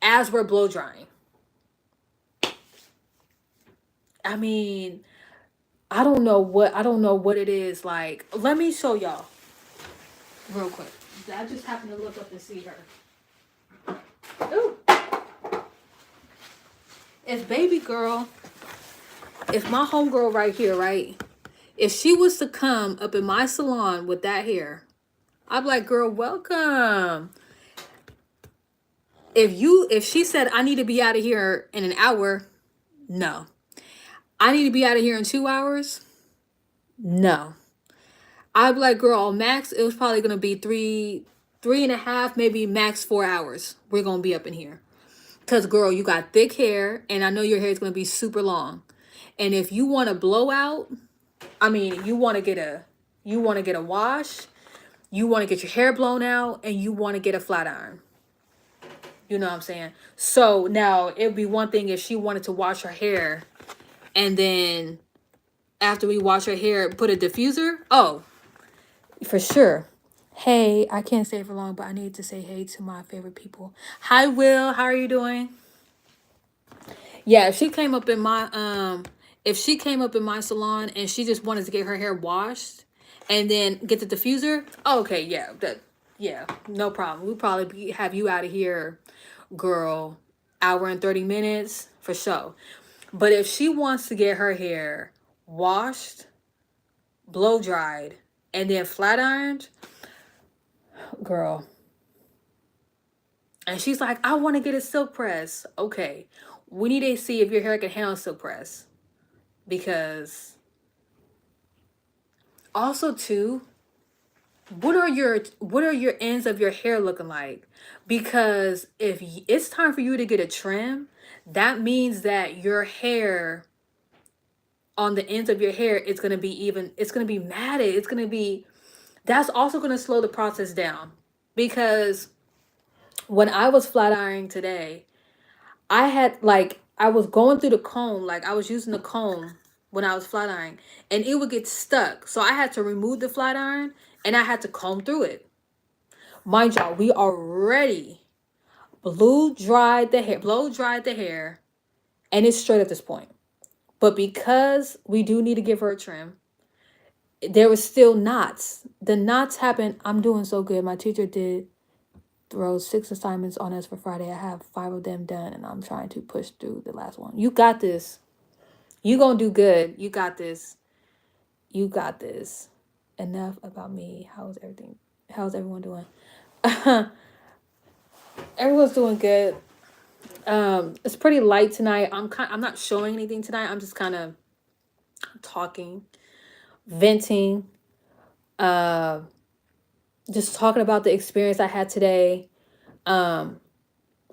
as we're blow drying. I mean, I don't know what it is. Like, let me show y'all real quick. I just happened to look up and see her. Ooh. If baby girl, if my homegirl right here, right? If she was to come up in my salon with that hair, I'd be like, girl, welcome. If she said, I need to be out of here in an hour, no. I need to be out of here in 2 hours, no. I'd be like, girl, max, it was probably going to be three and a half, maybe max 4 hours. We're going to be up in here. Because, girl, you got thick hair, and I know your hair is going to be super long. And if you want to blow out, I mean, you want to get a wash, you want to get your hair blown out, and you want to get a flat iron. You know what I'm saying? So now it'd be one thing if she wanted to wash her hair and then after we wash her hair, put a diffuser. Oh, for sure. Hey, I can't stay for long, but I need to say hey to my favorite people. Hi, Will. How are you doing? Yeah, if she came up in my salon and she just wanted to get her hair washed and then get the diffuser, okay, yeah, no problem. We'll probably have you out of here, girl, hour and 30 minutes for sure. But if she wants to get her hair washed, blow dried, and then flat ironed, girl, and she's like, I want to get a silk press. Okay, we need to see if your hair can handle silk press because also too, what are your ends of your hair looking like? Because if it's time for you to get a trim, that means that your hair on the ends of your hair is going to be even, it's going to be matted, it's going to be, that's also going to slow the process down. Because when I was flat ironing today, I had like I was going through the comb, like I was using the comb when I was flat ironing, and it would get stuck. So I had to remove the flat iron and I had to comb through it. Mind y'all, we already blow dried the hair, and it's straight at this point. But because we do need to give her a trim, there was still knots. The knots happened. I'm doing so good. My teacher did throw 6 assignments on us for Friday. I have 5 of them done, and I'm trying to push through the last one. You got this. You gonna do good. You got this. You got this. Enough about me. How's everything? How's everyone doing? Everyone's doing good. It's pretty light tonight. I'm not showing anything tonight. I'm just kind of talking, venting, uh, just talking about the experience I had today, um,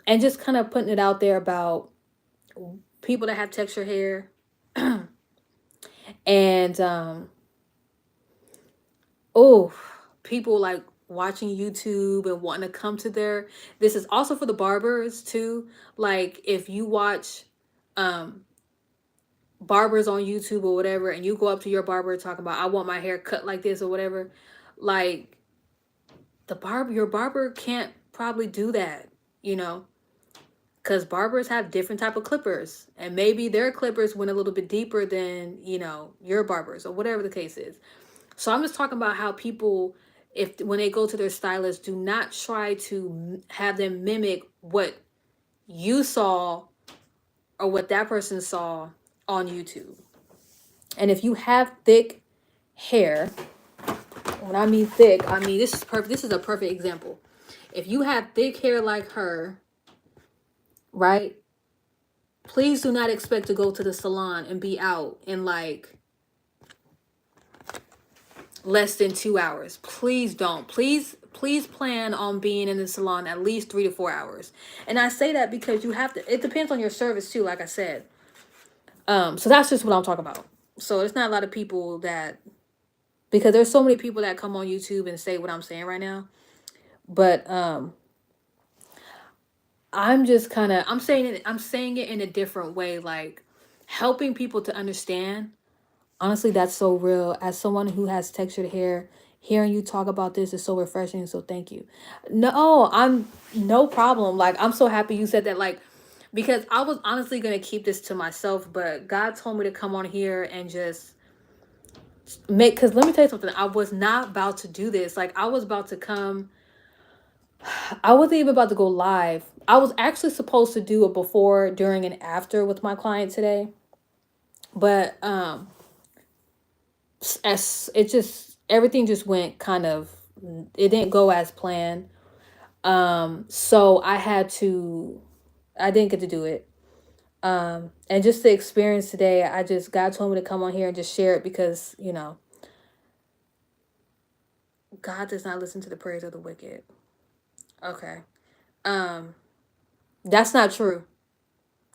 and just kind of putting it out there about people that have texture hair, and oh, people like watching YouTube and wanting to come to their. This is also for the barbers too. Like if you watch, um, barbers on YouTube or whatever, and you go up to your barber talking about I want my hair cut like this or whatever, like your barber can't probably do that, you know, because barbers have different type of clippers, and maybe their clippers went a little bit deeper than your barbers or whatever the case is. So I'm just talking about how people, if when they go to their stylist, do not try to have them mimic what you saw or what that person saw on YouTube. And if you have thick hair, when I mean thick, I mean this is perfect. This is a perfect example. If you have thick hair like her, right? Please do not expect to go to the salon and be out in like less than 2 hours. Please don't. Please plan on being in the salon at least 3 to 4 hours. And I say that because you have to. It depends on your service too. Like I said. So that's just what I'm talking about. So it's not a lot of people that, because there's so many people that come on YouTube and say what I'm saying right now. But I'm just kind of I'm saying it in a different way, like helping people to understand. Honestly, that's so real. As someone who has textured hair, hearing you talk about this is so refreshing. So thank you. No, I'm no problem. Like I'm so happy you said that. Like because I was honestly gonna keep this to myself, but God told me to come on here and just make. Because let me tell you something. I was not about to do this. Like I was about to come. I wasn't even about to go live. I was actually supposed to do a before, during, and after with my client today, but as it just everything just went kind of, it didn't go as planned. So I didn't get to do it. And just the experience today, God told me to come on here and just share it because, God does not listen to the prayers of the wicked. Okay. Um, that's not true,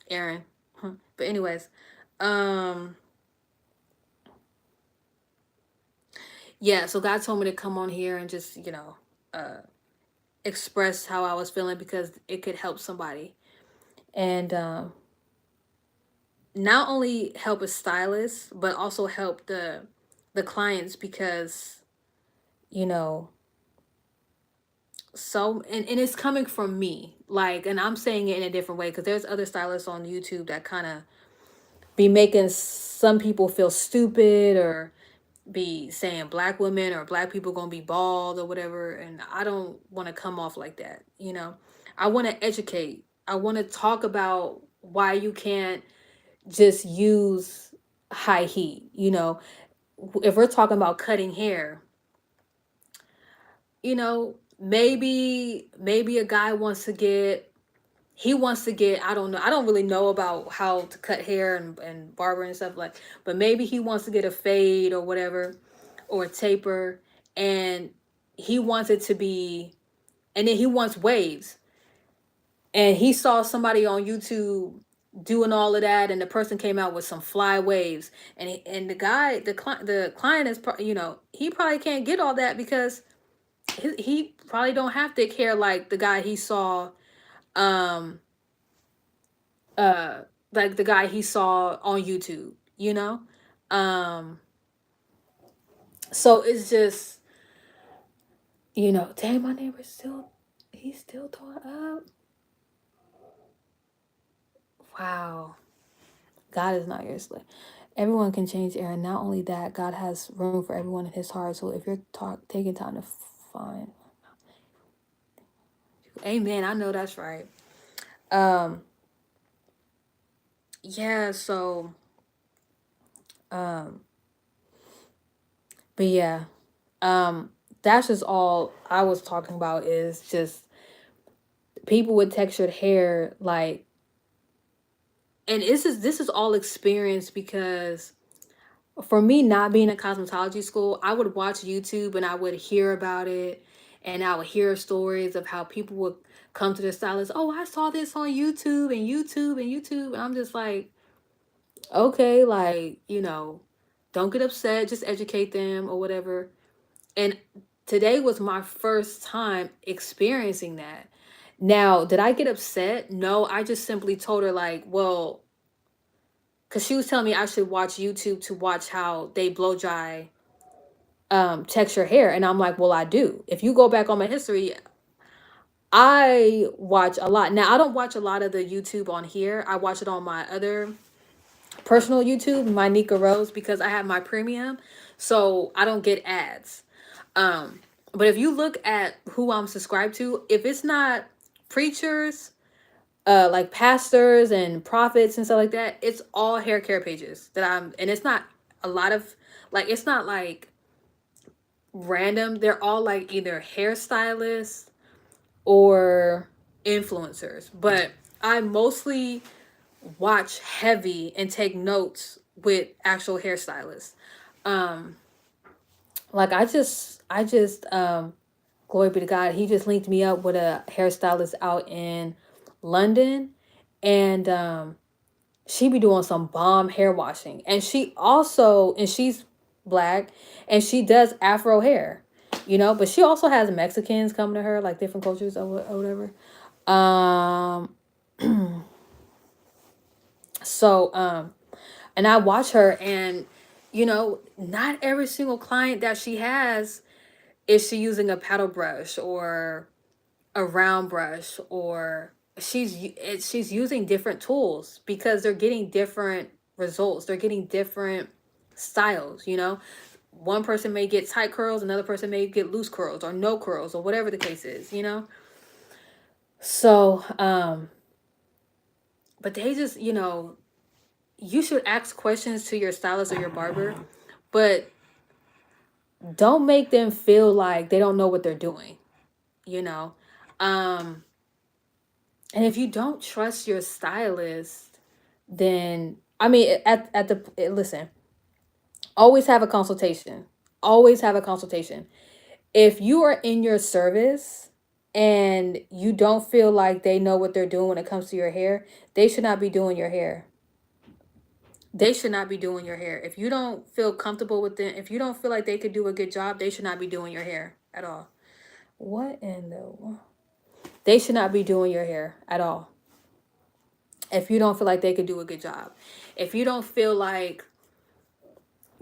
Aaron. But anyways, um, yeah, so God told me to come on here and just, express how I was feeling because it could help somebody. And not only help a stylist, but also help the clients because, you know, so and it's coming from me. Like, and I'm saying it in a different way because there's other stylists on YouTube that kind of be making some people feel stupid or be saying black women or black people gonna be bald or whatever, and I don't want to come off like that, you know. I want to educate. I want to talk about why you can't just use high heat, you know. If we're talking about cutting hair, you know, maybe a guy wants to get, he wants to get, I don't know, I don't really know about how to cut hair and barber and stuff like, but maybe he wants to get a fade or whatever, or a taper, and he wants it to be, and then he wants waves, and he saw somebody on YouTube doing all of that, and the person came out with some fly waves, and the guy, the client is you know, he probably can't get all that because he probably don't have thick hair like the guy he saw, um uh like the guy he saw on YouTube, you know? Um so it's just, you know, dang, my neighbor's still, he's still torn up. Wow. God is not your slave. Everyone can change air, and not only that, God has room for everyone in his heart. So if you're taking time to find, amen, I know that's right. Um yeah, so um but yeah, um that's just all I was talking about, is just people with textured hair, like, and this is all experience because for me, not being in cosmetology school, I would watch YouTube and I would hear about it, and I would hear stories of how people would come to their stylist, oh, I saw this on YouTube and YouTube and YouTube, and I'm just like, okay, like, you know, don't get upset, just educate them or whatever. And today was my first time experiencing that. Now, did I get upset? No, I just simply told her, like, well, because she was telling me I should watch YouTube to watch how they blow dry texture hair. And I'm like, well, I do. If you go back on my history, I watch a lot. Now, I don't watch a lot of the YouTube on here. I watch it on my other personal YouTube, my Nika Rose, because I have my premium. So I don't get ads. Um, but if you look at who I'm subscribed to, if it's not preachers, like pastors and prophets and stuff like that, it's all hair care pages that I'm, and it's not a lot of, like, it's not like random. They're all like either hairstylists or influencers. But I mostly watch heavy and take notes with actual hairstylists. Um, like I just glory be to God, he just linked me up with a hairstylist out in London, and she be doing some bomb hair washing, and she's black, and she does afro hair, you know, but she also has Mexicans coming to her, like different cultures or whatever. um so and I watch her, and you know, not every single client that she has is she using a paddle brush or a round brush, or she's using different tools because they're getting different results, they're getting different styles, you know. One person may get tight curls, another person may get loose curls or no curls or whatever the case is, you know. So but they just, you know, you should ask questions to your stylist or your barber, but don't make them feel like they don't know what they're doing, you know. um and if you don't trust your stylist, then I mean, listen, always have a consultation. Always have a consultation. If you are in your service and you don't feel like they know what they're doing when it comes to your hair, they should not be doing your hair. They should not be doing your hair. If you don't feel comfortable with them, if you don't feel like they could do a good job, they should not be doing your hair at all. What in the... They should not be doing your hair at all. If you don't feel like they could do a good job. If you don't feel like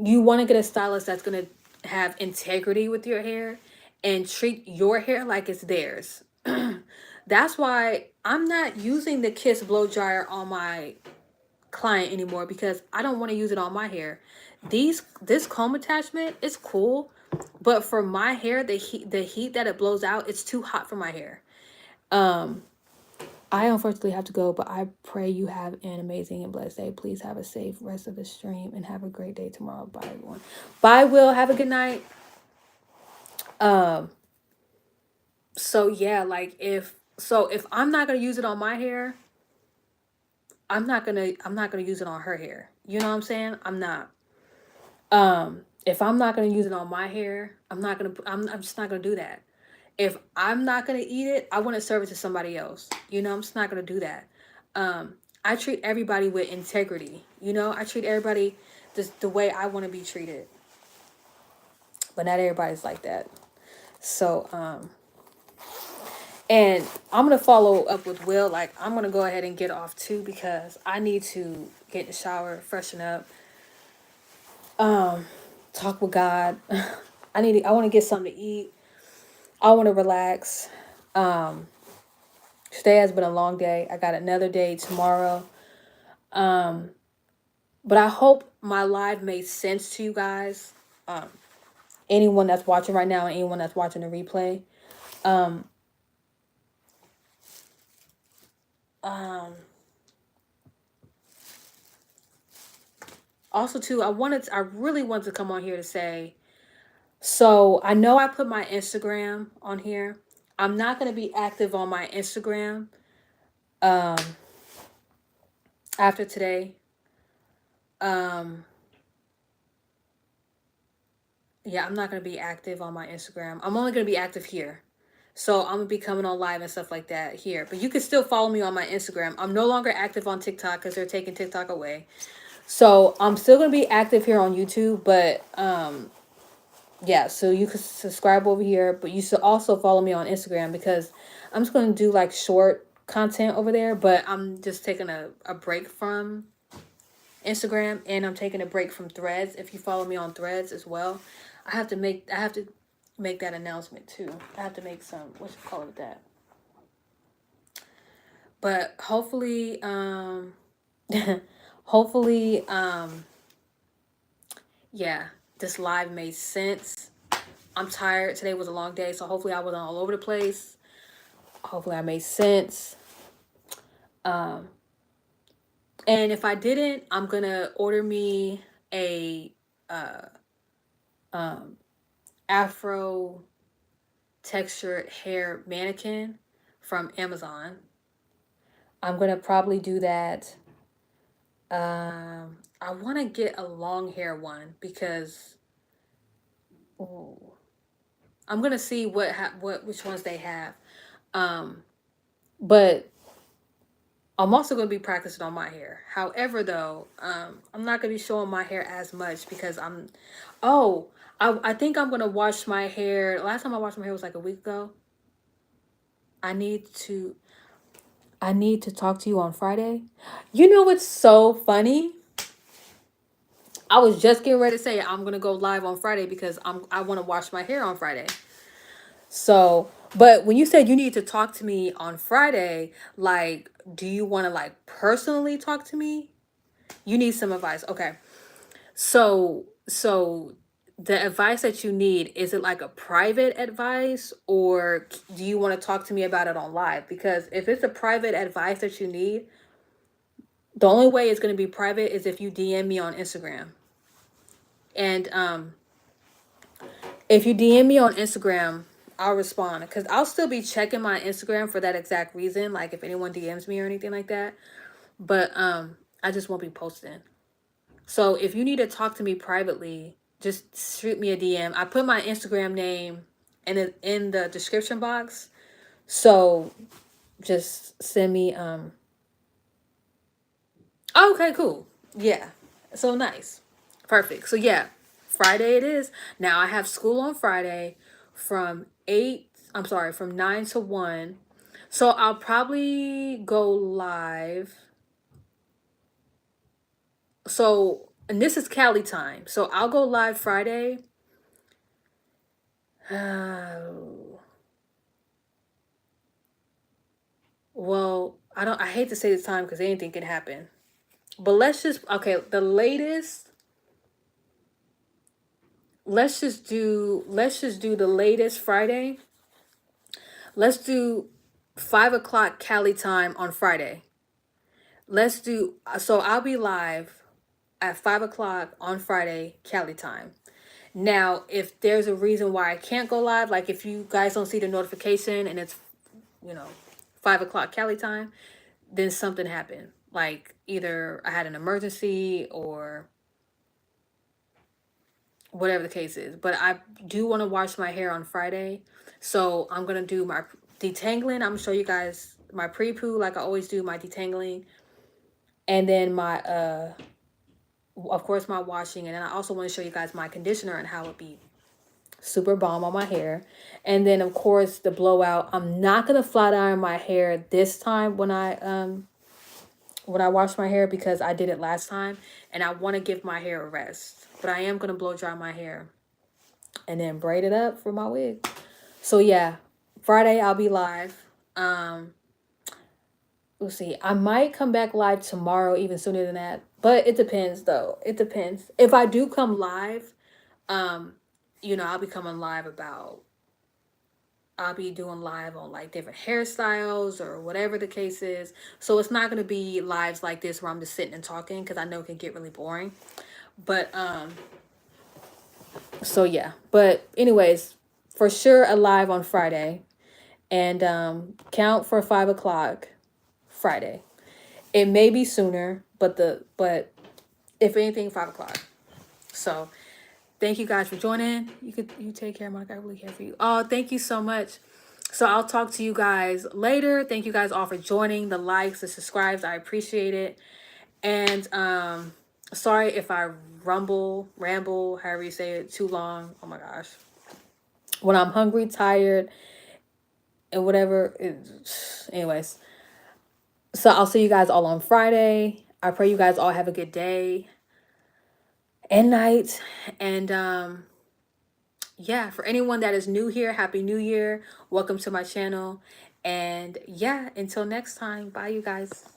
you want to get a stylist that's going to have integrity with your hair and treat your hair like it's theirs. That's why I'm not using the Kiss blow dryer on my client anymore, because I don't want to use it on my hair. This comb attachment is cool, but for my hair, the heat that it blows out, it's too hot for my hair. I unfortunately have to go, but I pray you have an amazing and blessed day. Please have a safe rest of the stream and have a great day tomorrow. Bye, everyone. Bye, Will. Have a good night. Um, so yeah, like if I'm not gonna use it on my hair, I'm not gonna use it on her hair. You know what I'm saying? I'm not. If I'm not gonna use it on my hair, I'm just not gonna do that. If I'm not gonna eat it, I want to serve it to somebody else. You know, I'm just not gonna do that. I treat everybody with integrity. You know, I treat everybody just the way I want to be treated. But not everybody's like that. So, and I'm gonna follow up with Will. Like, I'm gonna go ahead and get off too, because I need to get in the shower, freshen up, talk with God. I want to get something to eat. I want to relax. Today has been a long day. I got another day tomorrow. But I hope my live made sense to you guys. Anyone that's watching right now and anyone that's watching the replay. Also too, I really wanted to come on here to say, so I know I put my Instagram on here. I'm not going to be active on my Instagram after today. Yeah, I'm not going to be active on my Instagram. I'm only going to be active here. So I'm going to be coming on live and stuff like that here. But you can still follow me on my Instagram. I'm no longer active on TikTok because they're taking TikTok away. So I'm still going to be active here on YouTube. But yeah, so you can subscribe over here. But you should also follow me on Instagram, because I'm just going to do like short content over there. But I'm just taking a break from Instagram, and I'm taking a break from Threads. If you follow me on Threads as well, I have to make that announcement too. I have to make some, what you call it, that. But hopefully, hopefully, yeah, this live made sense. I'm tired. Today was a long day, so hopefully I wasn't all over the place. Hopefully I made sense. And if I didn't, I'm gonna order me a Afro textured hair mannequin from Amazon. I'm gonna probably do that. I want to get a long hair one, because ooh, I'm gonna see which ones they have. But I'm also gonna be practicing on my hair. However, though, I'm not gonna be showing my hair as much, because oh, I think I'm gonna wash my hair. Last time I washed my hair was like a week ago. I need to talk to you on Friday. You know what's so funny? I was just getting ready to say I'm gonna go live on Friday, because I want to wash my hair on Friday. So, but when you said you need to talk to me on Friday, like, do you want to like personally talk to me? You need some advice. Okay. So the advice that you need, is it like a private advice, or do you want to talk to me about it on live? Because if it's a private advice that you need, the only way it's going to be private is if you DM me on Instagram. And if you DM me on Instagram, I'll respond, because I'll still be checking my Instagram for that exact reason, like if anyone DMs me or anything like that. But I just won't be posting. So if you need to talk to me privately, just shoot me a DM. I put my Instagram name in the description box. So just send me okay, cool. Yeah. So nice. Perfect. So yeah, Friday it is. Now I have school on Friday from 8 I'm sorry, from 9 to 1. So I'll probably go live. So, and this is Cali time. So I'll go live Friday. Well, I hate to say this time because anything can happen. But okay, let's just do the latest Friday. Let's do 5 o'clock Cali time on Friday. So I'll be live at 5 o'clock on Friday, Cali time. Now, if there's a reason why I can't go live, like if you guys don't see the notification and it's, you know, 5 o'clock Cali time, then something happened. Like either I had an emergency or whatever the case is. But I do want to wash my hair on Friday. So I'm going to do my detangling. I'm going to show you guys my pre-poo like I always do, my detangling. And then my, of course, my washing. And then I also want to show you guys my conditioner and how it be super bomb on my hair. And then, of course, the blowout. I'm not going to flat iron my hair this time when I wash my hair because I did it last time. And I want to give my hair a rest. But I am going to blow dry my hair and then braid it up for my wig. So yeah, Friday I'll be live. We'll see. I might come back live tomorrow, even sooner than that. But it depends, though. It depends. If I do come live, I'll be coming live about. I'll be doing live on like different hairstyles or whatever the case is. So it's not gonna be lives like this where I'm just sitting and talking because I know it can get really boring. But so yeah. But anyways, for sure a live on Friday. And count for 5 o'clock Friday. It may be sooner, but if anything, 5 o'clock. So thank you guys for joining. You take care, Monica. I really care for you. Oh, thank you so much. So I'll talk to you guys later. Thank you guys all for joining, the likes, the subscribes. I appreciate it. And sorry if I ramble, however you say it, too long. Oh my gosh. When I'm hungry, tired, and whatever. Anyways. So I'll see you guys all on Friday. I pray you guys all have a good day and night. And yeah, for anyone that is new here, Happy New Year. Welcome to my channel. And yeah, until next time. Bye, you guys.